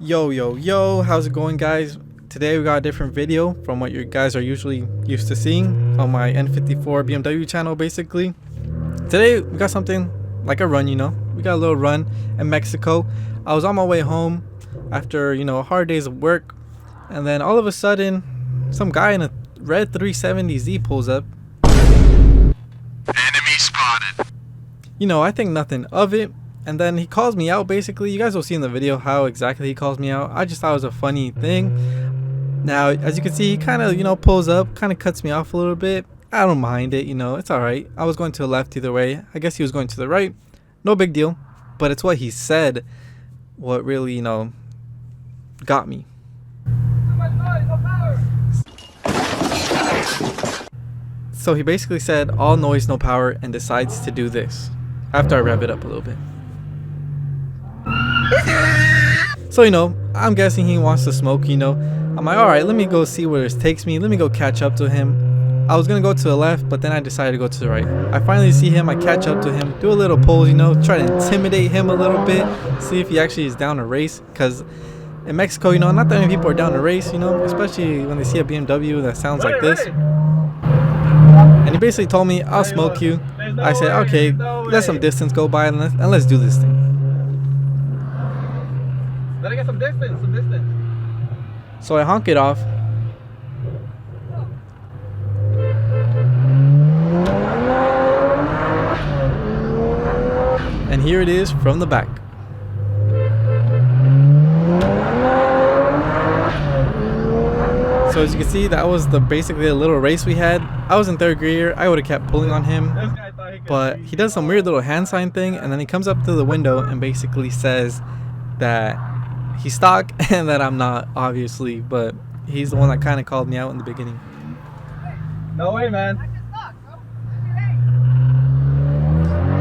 Yo, how's it going, guys? Today we got a different video from what you guys are usually used to seeing on my N54 BMW channel. Basically, today we got something like a run, we got a little run in Mexico. I was on my way home after, a hard days of work, and then all of a sudden some guy in a red 370Z pulls up. Enemy spotted. I think nothing of it. And then he calls me out. Basically, you guys will see in the video how exactly he calls me out. I just thought it was a funny thing. Now, as you can see, he kind of, pulls up, kind of cuts me off a little bit. I don't mind it, it's alright. I was going to the left either way. I guess he was going to the right. No big deal. But it's what he said what really, got me. So he basically said, all noise, no power, and decides to do this. After I rev it up a little bit. So, I'm guessing he wants to smoke, I'm like, alright, let me go see where this takes me. Let me go catch up to him. I was going to go to the left, but then I decided to go to the right. I finally see him. I catch up to him. Do a little pose, try to intimidate him a little bit. See if he actually is down to race. Because in Mexico, not that many people are down to race, especially when they see a BMW that sounds like this. And he basically told me, I'll smoke you. I said, okay, let some distance go by and let's do this thing. Let me get some distance, So I honk it off. And here it is from the back. So as you can see, that was basically a little race we had. I was in third gear. I would have kept pulling on him. But he does some weird little hand sign thing, and then he comes up to the window and basically says that he's stock and that I'm not, obviously, but he's the one that kind of called me out in the beginning. No way, man.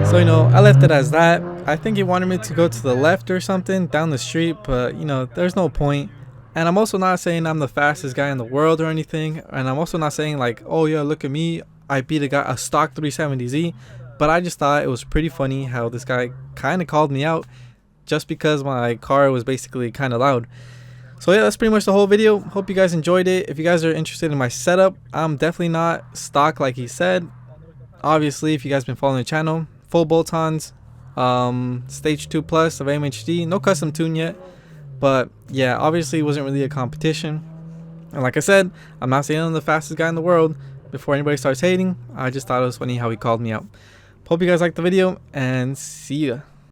So, I left it as that. I think he wanted me to go to the left or something down the street, but, there's no point. And I'm also not saying I'm the fastest guy in the world or anything. And I'm also not saying like, oh yeah, look at me, I beat a stock 370Z. But I just thought it was pretty funny how this guy kind of called me out just because my car was basically kind of loud. So yeah, that's pretty much the whole video. Hope you guys enjoyed it. If you guys are interested in my setup, I'm definitely not stock like he said. Obviously, if you guys been following the channel, full bolt-ons, stage 2 plus of AIM-HD, no custom tune yet. But yeah, obviously it wasn't really a competition. And like I said, I'm not saying I'm the fastest guy in the world. Before anybody starts hating, I just thought it was funny how he called me out. Hope you guys liked the video, and see ya.